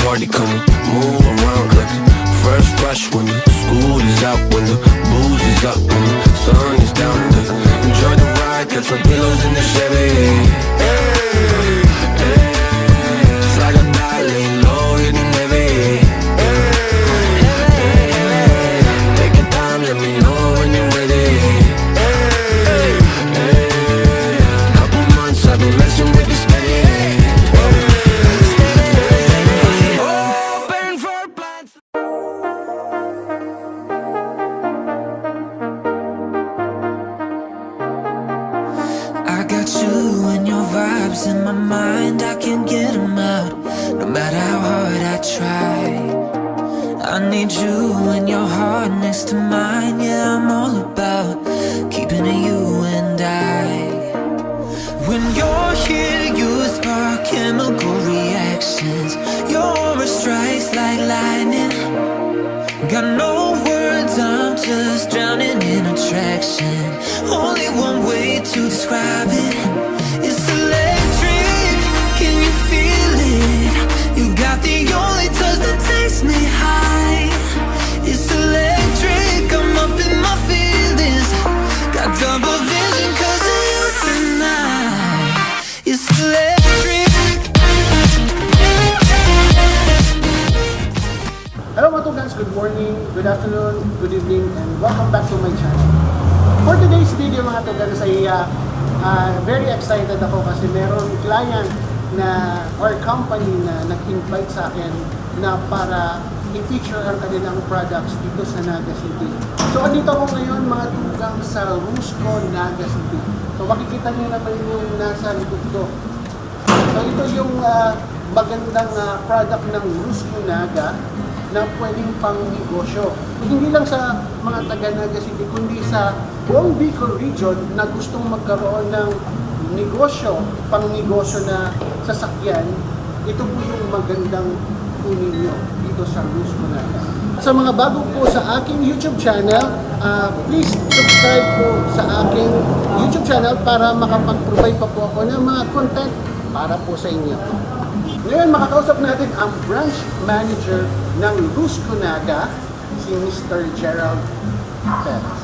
party, come on, move around like a first rush when the school is out, when the booze is up, when the sun is down. Enjoy the ride, got some pillows in the Chevy. Hey, hey, it's like a die laying low, hitting heavy. Hey, hey, take your time, let me know when you're ready. Hey, hey, couple months I've been messing with this steady. Open for plans. I got you and your vibes in my mind, I can't get them out, no matter how hard I try. I need you and your heart next to mine, yeah, I'm all about keeping it you and I. When you're here, you spark chemical reactions, your aura strikes like lightning. Got no words, I'm just drowning in attraction. Only one way to describe it. It's electric, can you feel it? You got the only touch that takes me high. It's electric, I'm up in my feelings. Got double vision 'cause of you tonight. It's electric. Hello mga Tugans, good morning, good afternoon, good evening, and welcome back to my channel. For today's video mga Tugans ay very excited ako kasi meron client na or company na nag-invite sa akin na para i-feature ang kanilang products dito sa Naga City. So andito ako ngayon mga Tugang sa Rusco, Naga City. So makikita niyo naman yung nasa likod ko. So ito yung magandang product ng Rusco Naga na pwedeng pang negosyo. Hindi lang sa mga taga Naga City, kundi sa buong Bicol region na gustong magkaroon ng negosyo, pang negosyo na sasakyan, ito po yung magandang kunin nyo dito sa Rusco Naga. Sa mga bago po sa aking YouTube channel, please subscribe po sa aking YouTube channel para makapag-provide pa po ako ng mga content para po sa inyo. Ngayon, makakausap natin ang branch manager ng Rusco Naga, si Mr. Gerald Perez.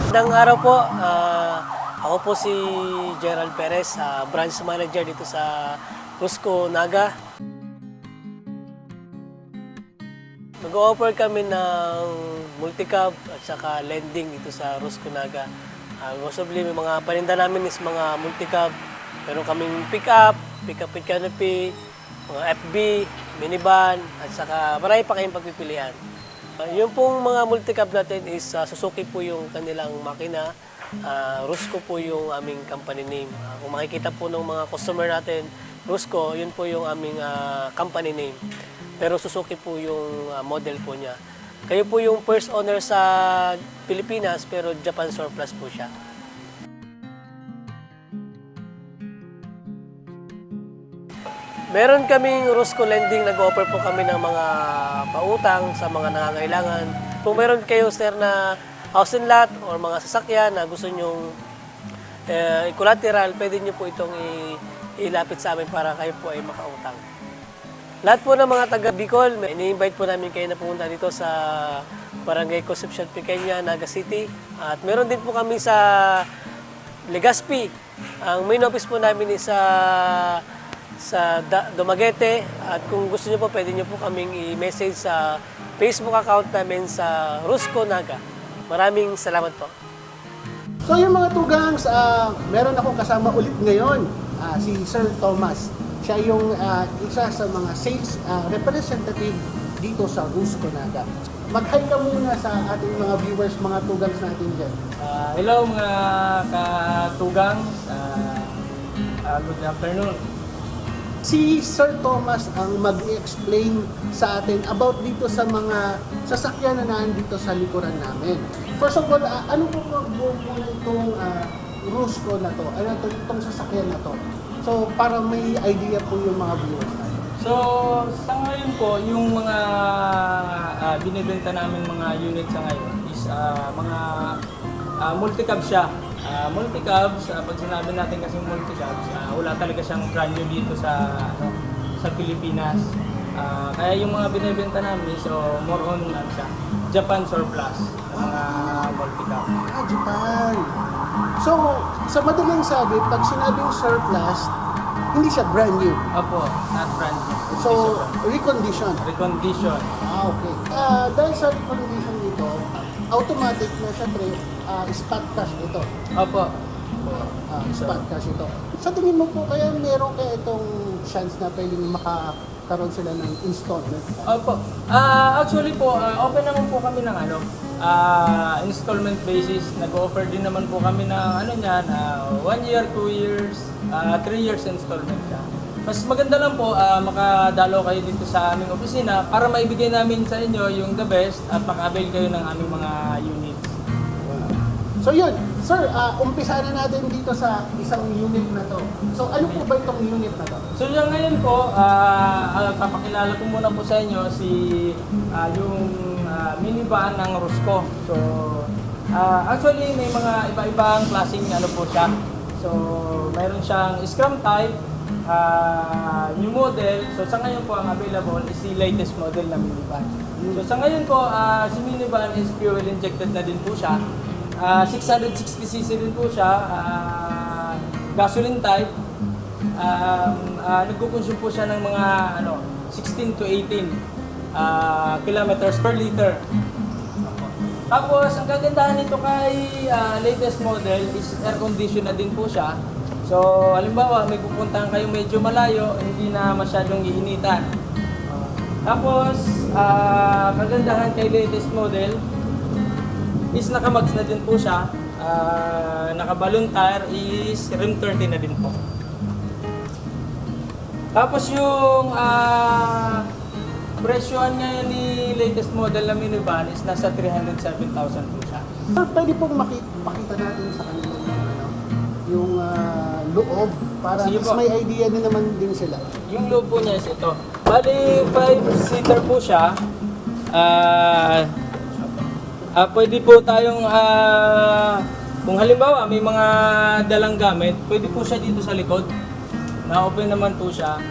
Magandang araw po. Ako po si Gerald Perez, branch manager dito sa Rusco Naga. Nag-offer kami ng multi-cab at saka lending dito sa Rusco Naga. Mostly may mga paninda namin is mga multi-cab. Meron kaming pick-up with canopy, mga FB, minivan, at saka marami pa kayong pagpipilian. Yung pong mga multi-cab natin is Suzuki po yung kanilang makina, Rusco po yung aming company name. Kung makikita po ng mga customer natin, Rusco, yun po yung aming company name. Pero Suzuki po yung model po niya. Kayo po yung first owner sa Pilipinas, pero Japan surplus po siya. Meron kaming Rusco Lending, nag-offer po kami ng mga pautang sa mga nangangailangan. Kung meron kayo sir na house and lot or mga sasakyan na gusto nyong i-collateral, pwede nyo po itong ilapit sa amin para kayo po ay makautang. Lahat po ng mga taga Bicol, ini-invite po namin kayo na pumunta dito sa Barangay Concepcion Pequeña, Naga City. At meron din po kami sa Legazpi. Ang main office po namin is sa Dumaguete, at kung gusto niyo po, pwede niyo po kaming i-message sa Facebook account namin sa Rusco Naga. Maraming salamat po. So yung mga Tugangs, meron akong kasama ulit ngayon, si Sir Thomas. Siya yung isa sa mga sales representative dito sa Rusco Naga. Mag-hi ka muna sa ating mga viewers, mga Tugangs natin dyan. Hello mga ka-Tugangs, good afternoon. Si Sir Thomas ang mag-explain sa atin about dito sa mga sasakyan na nandito sa likuran namin. First of all, ano po itong Rusco na to? Ano itong sasakyan na to? So, para may idea po yung mga viewers natin. So, sa ngayon po, yung mga binibenta namin mga unit sa ngayon is mga multi-cab siya. Multi-cabs, pag sinabi natin kasi multi-cabs, wala talaga siyang brand new dito sa Pilipinas. Kaya yung mga binibenta namin, so more on ano siya, Japan surplus ng mga multi-cab. Japan. So, sa madaling sabi, pag sinabing surplus, hindi siya brand new. Opo, not brand new. So, recondition. Recondition. Okay. Dahil sa recondition dito, automatic na syempre, spot cash ito. Opo. Spot cash ito. Sa tingin mo po kaya meron kaya itong chance na pwedeng makakaroon sila ng installment? Opo. Actually po, open naman po kami ng installment basis. Nag-offer din naman po kami ng 1 year, 2 years, 3 years installment siya. Mas maganda lang po makadalo kayo dito sa aming opisina para maibigay namin sa inyo yung the best at maka-avail kayo ng aming mga units. So yun, sir, umpisa na natin dito sa isang unit na to. So ano po ba itong unit na to? So yung ngayon po, papakilala ko muna po sa inyo yung minivan ng Rusco. So actually may mga iba-ibang klaseng po siya. So mayroon siyang Scrum type, new model. So sa ngayon po ang available is the latest model na minivan. So sa ngayon po, si minivan is fuel injected na din po siya. 660cc din po siya, gasoline type. Nagkukonsume po siya ng mga 16 to 18 kilometers per liter. Tapos ang kagandahan nito kay latest model is air condition na din po siya. So halimbawa may pupuntahan kayo medyo malayo, hindi na masyadong iinitan. Tapos kagandahan kay latest model is naka-mags na din po siya. Naka-balloon tire is rim 30 na din po. Tapos yung presyohan ngayon ni latest model na minivan is nasa 307,000 po siya. Sir, pwede pong pakita natin sa kanila yung loob para Sige mas po. may idea din naman din sila. Yung loob po niya is ito. Bali, 5-seater po siya. Pwede po tayong, kung halimbawa may mga dalang gamit, pwede po siya dito sa likod. Na-open naman po siya.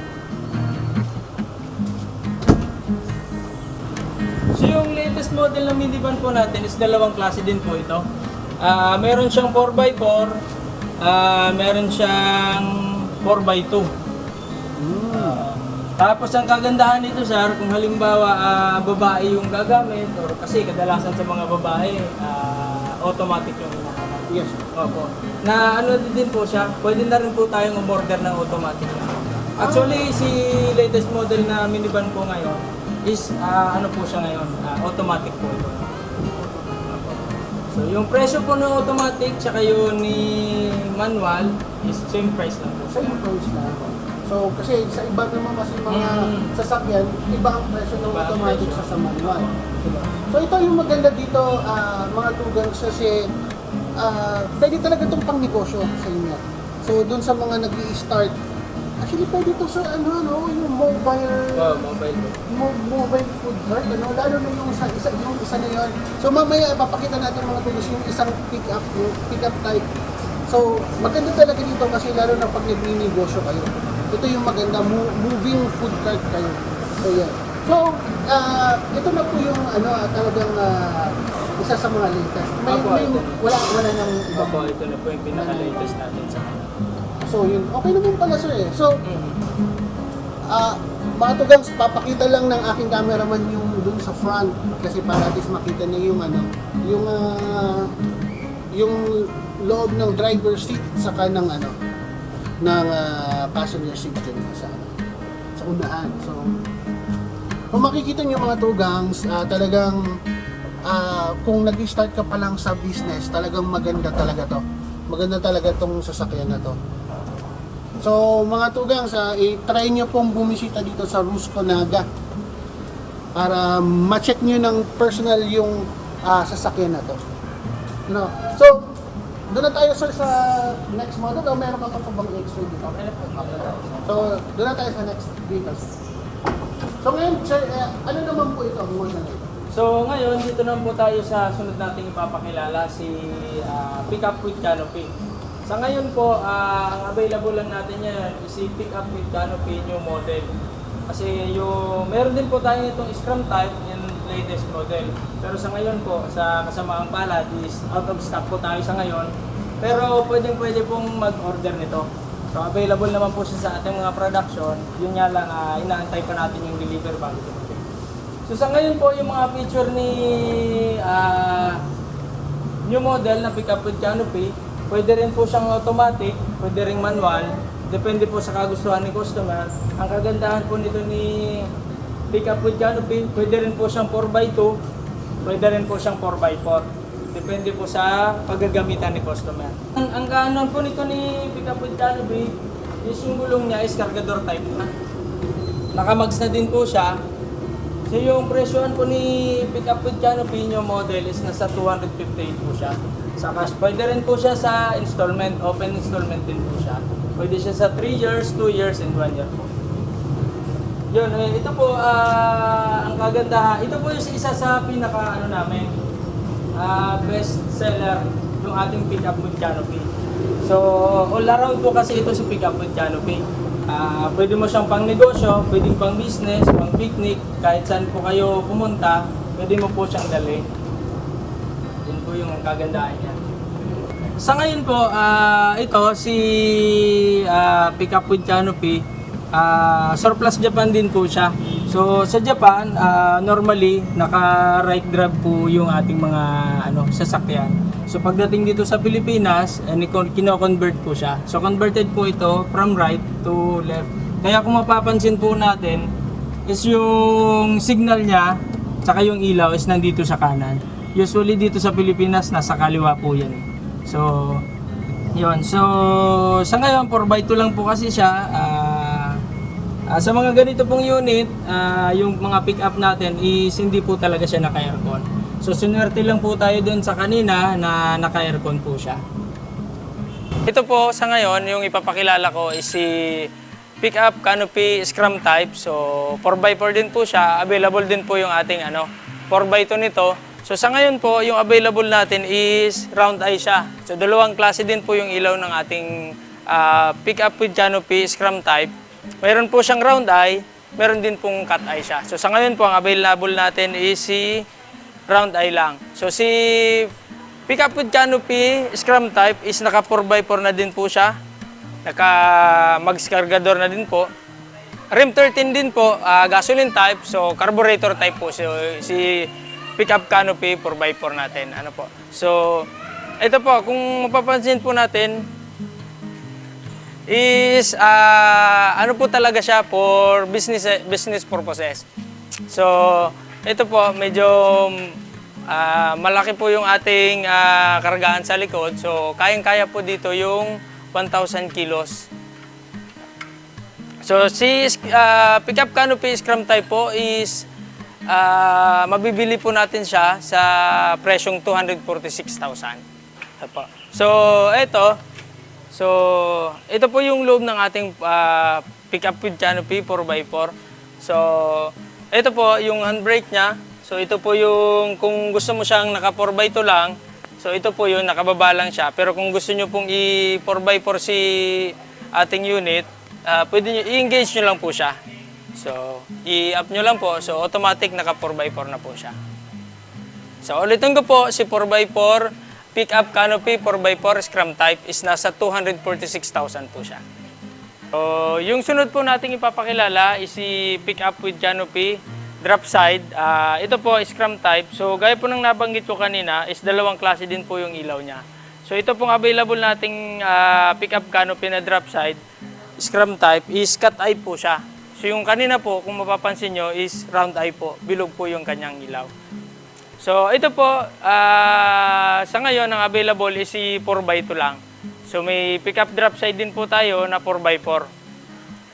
So yung latest model na minivan po natin is dalawang klase din po ito. Meron siyang 4x4, meron siyang 4x2. Tapos ang kagandahan nito sir, kung halimbawa babae yung gagamit, or kasi kadalasan sa mga babae, automatic yung hinahanap. Yes. Opo. Na din po siya, pwede na rin po tayong umorder ng automatic. Actually, si latest model na minivan po ngayon is po siya ngayon, automatic po ito. Opo. So yung presyo po ng automatic tsaka yung ni manual is same price lang po. Same price na. So, kasi sa iba naman kasi mga sasakyan, iba ang presyo ng Iba ang automatic presyo. sa manual. Diba? So, ito yung maganda dito, mga tugang kasi pwede talaga itong pang negosyo sa inyo. So, dun sa mga nag-i-start, actually pwede ito sa yung mobile mobile food cart, lalo na yung isa na yun. So, mamaya papakita natin mga tugas yung isang pick-up type. So, maganda talaga dito kasi lalo na pag nag-i-negosyo kayo. Ito yung maganda, moving food cart kayo. So, yan. So, ito na po yung talagang isa sa mga latest. Wala nang iba. Opo, ito na po yung pinaka-latest natin sa kanya. So, yun. Okay naman pala, sir eh. So, mga tugangs, papakita lang ng aking cameraman yung dun sa front kasi para at least makita niya yung loob ng driver seat saka ng passenger seat din sa unahan. So, kung makikita niyo mga tugangs, talagang kung nag-start ka pa lang sa business, talagang maganda talaga to. Maganda talaga tong sasakyan na to. So, mga tugangs, i-try nyo pong bumisita dito sa Rusco Naga para ma-check nyo ng personal yung sasakyan na to. No. So, doon na tayo sir sa next model o meron ka pa bang extra dito? So, doon na tayo sa next dito. So, ngayon sir, ano naman po ito ang model na ito? So ngayon, dito naman po tayo sa sunod nating ipapakilala, si Pickup with Canopy. Sa ngayon po, ang available lang natin yan is si Pickup with Canopy new model. Kasi meron din po tayo itong Scrum type in latest model. Pero sa ngayon po, sa kasamaang palad is out of stock po tayo sa ngayon. Pero pwede pong mag-order nito. So available naman po siya sa ating mga production. Yun nga lang, inaantay pa natin yung deliver bago dumating. So sa ngayon po, yung mga feature ni new model na pick up with canopy, pwede rin po siyang automatic, pwede ring manual, depende po sa kagustuhan ni customer. Ang kagandahan po nito ni pick up with canopy, pwede rin po siyang 4x2, pwede rin po siyang 4x4. Depende po sa paggagamitan ni customer. Ang kaanon po nito ni pick up with canopy, is yung gulong niya is cargador type na. Nakamags na din po siya. So yung presyohan po ni pick up with canopy new model is nasa 258 po siya. Sa cash, pwede rin po siya sa installment, open installment din po siya. Pwede siya sa 3 years, 2 years, and 1 year po. Yun, ito po ang kagandahan. Ito po yung isa sa pinaka namin, best seller yung ating pick up with canopy. So all around po kasi ito si pick up with canopy. Pwede mo siyang pang negosyo, pwedeng pang business, pang picnic, kahit saan po kayo pumunta, pwede mo po siyang dalhin. Yun po yung kagandahan niya. Sa ngayon po, ito si pick up with canopy, surplus Japan din po siya. So sa Japan, normally naka-right drive po yung ating mga sasakyan. So pagdating dito sa Pilipinas, kino-convert po siya. So converted po ito from right to left. Kaya kung mapapansin po natin, is yung signal niya, tsaka yung ilaw is nandito sa kanan. Usually dito sa Pilipinas, nasa kaliwa po yan. So, yun. So, sa ngayon, 4x2 lang po kasi siya. Sa mga ganito pong unit, yung mga pick up natin is hindi po talaga siya naka-aircon. So sunwerte lang po tayo dun sa kanina na naka-aircon po siya. Ito po sa ngayon, yung ipapakilala ko is si pick up canopy scrum type. So 4x4 din po siya. Available din po yung ating 4x2 nito. So sa ngayon po, yung available natin is round eye siya. So dalawang klase din po yung ilaw ng ating pick up with canopy scrum type. Meron po siyang round eye, meron din pong cut eye siya. So sa ngayon po, ang available natin is si round eye lang. So si pick up with canopy scrum type is naka 4x4 na din po siya. Naka mags cargador na din po. Rim 13 din po, gasoline type. So carburetor type po. So si pick up canopy 4x4 natin. Ano po. So ito po, kung mapapansin po natin is ano po talaga siya for business purposes. So ito po, medyo malaki po yung ating kargaan sa likod. So, kayang-kaya po dito yung 1,000 kilos. So, si pickup canopy scrum type po is mabibili po natin siya sa presyong 246,000. So, ito po yung loob ng ating pickup with canopy 4x4. So, ito po yung handbrake niya. So ito po yung kung gusto mo siyang naka 4x2 lang. So ito po yung nakababa lang siya. Pero kung gusto nyo pong i 4x4 si ating unit, pwede nyo i-engage nyo lang po siya. So i-up nyo lang po. So automatic naka 4x4 na po siya. So ulitin ko po, si 4x4 pick up canopy 4x4 scrum type is nasa 246,000 po siya. So, yung sunod po nating ipapakilala is si pick up with canopy drop side. Ito po scrum type. So gaya po ng nabanggit ko kanina is dalawang klase din po yung ilaw niya. So ito pong available nating pick up canopy na drop side scrum type is cut eye po siya. So yung kanina po kung mapapansin nyo is round eye po. Bilog po yung kanyang ilaw. So ito po sa ngayon ang available is si 4x2 lang. So may pick-up drop side din po tayo na 4x4.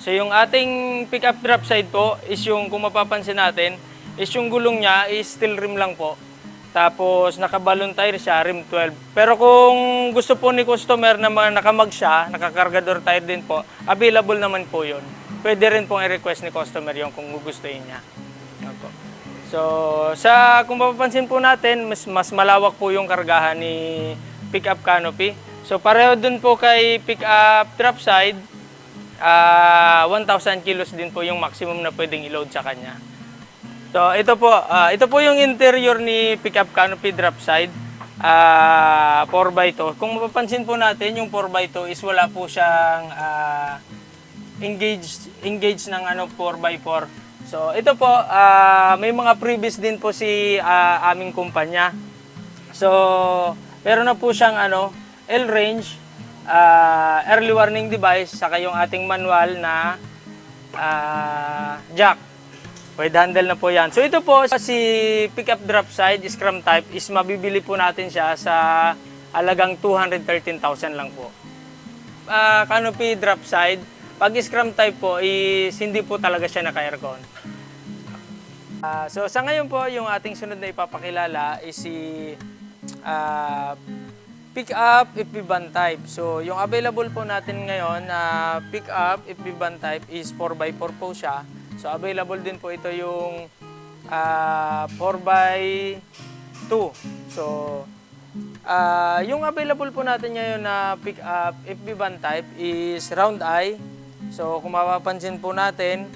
So yung ating pick-up drop side po is yung kung mapapansin natin is yung gulong niya is steel rim lang po. Tapos naka-balloon tire siya, rim 12. Pero kung gusto po ni customer na nakamag siya, nakakargador tire din po, available naman po yun. Pwede rin pong i-request ni customer yung kung gugustuhin niya. So kung mapapansin po natin, mas malawak po yung kargahan ni pick-up canopy. So pareho dun po kay pick-up drop side 1,000 kilos din po yung maximum na pwedeng i-load sa kanya. So ito po yung interior ni pickup canopy drop side, 4x2. Kung mapapansin po natin, yung 4x2 is wala po siyang engage ng 4x4. So ito po, may mga previous din po si aming kumpanya. So meron na po siyang L-range, early warning device, saka yung ating manual na jack. Wide handle na po yan. So ito po, si pickup drop side, scrum type, is mabibili po natin siya sa halagang 213,000 lang po. Canopy drop side, pag scrum type po, is hindi po talaga siya naka-aircon. So sa ngayon po, yung ating sunod na ipapakilala is si pick-up FB van type. So yung available po natin ngayon na pick-up FB van type is 4x4 po siya. So available din po ito yung 4x2. So yung available po natin ngayon na pick-up FB van type is round eye. So kung mapapansin po natin,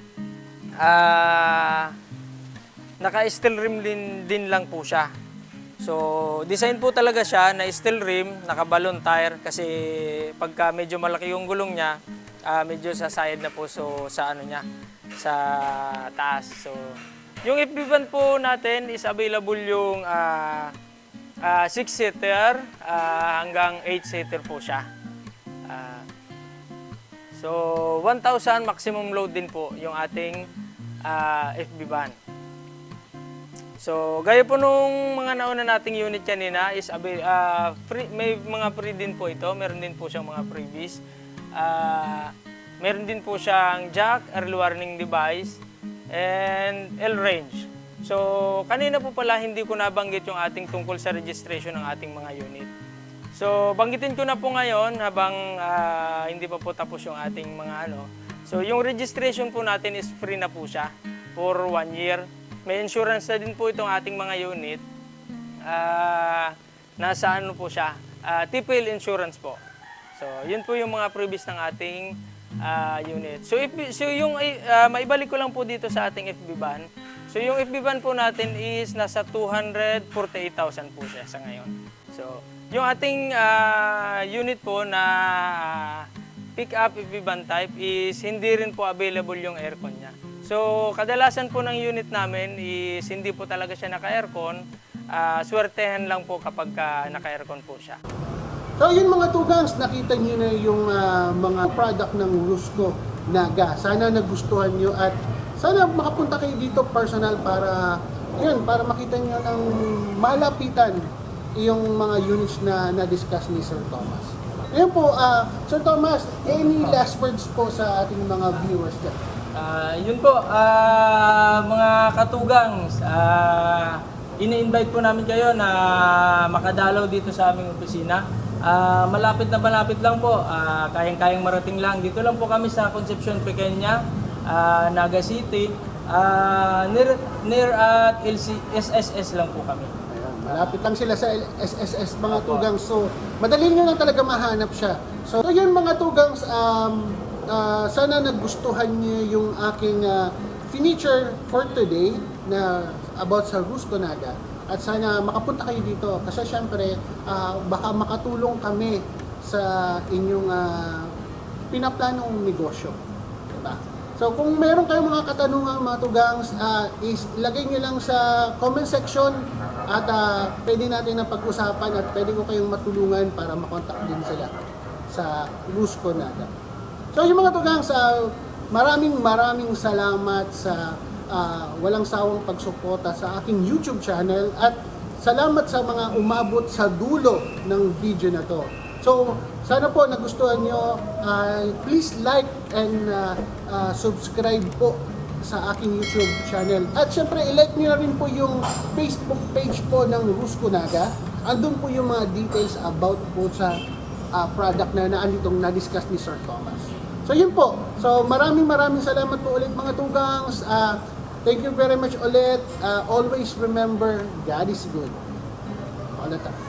naka-steel rim din lang po siya. So design po talaga siya na steel rim, naka-balloon tire kasi pagka medyo malaki yung gulong niya, medyo sa side na po, so sa niya, sa taas. So yung FB van po natin is available yung 6-seater hanggang 8-seater po siya. So 1,000 maximum load din po yung ating FB van. So gaya po nung mga nauna nating unit kanina is may mga free din po ito. Meron din po siyang mga freebies. Meron din po siyang jack, early warning device, and L-range. So kanina po pala hindi ko nabanggit yung ating tungkol sa registration ng ating mga unit. So banggitin ko na po ngayon habang hindi pa po tapos yung ating mga So yung registration po natin is free na po siya for 1 year. May insurance na din po itong ating mga unit. Nasa po siya? TPL insurance po. So, yun po yung mga previous ng ating unit. So yung maibalik ko lang po dito sa ating FB van. So, yung FB van po natin is nasa 248,000 po siya sa ngayon. So, yung ating unit po na pick-up FB van type is hindi rin po available yung aircon niya. So, kadalasan po ng unit namin is hindi po talaga siya naka-aircon. Swertehan lang po kapag naka-aircon po siya. So yun mga tugangs, nakita niyo na yung mga product ng Rusco Naga. Sana nagustuhan niyo at sana makapunta kayo dito personal para makita niyo ng malapitan yung mga units na na-discuss ni Sir Thomas. Ngayon po, Sir Thomas, any last words po sa ating mga viewers dyan? Yun po, mga katugang, ini-invite po namin kayo na makadalaw dito sa aming opisina. Malapit lang po, kayang-kayang marating lang. Dito lang po kami sa Concepcion, Pequeña, Naga City, near at SSS lang po kami. Malapit lang sila sa SSS mga tugangs. So, madali nyo lang talaga mahanap siya. So, yun mga tugangs, sana nagustuhan niyo yung aking feature for today na about sa Rusco Naga. At sana makapunta kayo dito kasi syempre baka makatulong kami sa inyong pinaplanong negosyo. Diba? So kung meron kayong mga katanungan mga tugangs, ilagay nyo lang sa comment section at pwede natin na pag-usapan at pwede ko kayong matulungan para makontak din sila sa Rusco Naga. So yung mga tugangs, maraming salamat sa walang sawang pagsuporta sa aking YouTube channel at salamat sa mga umabot sa dulo ng video na to. So sana po nagustuhan nyo, please like and subscribe po sa aking YouTube channel. At syempre i-like nyo na rin po yung Facebook page po ng Rusco Naga. Andun po yung mga details about po sa product na naanditong na-discuss ni Sir Thomas. So yun po. So maraming salamat po ulit mga tugangs. Thank you very much ulit. Always remember, God is good all the time.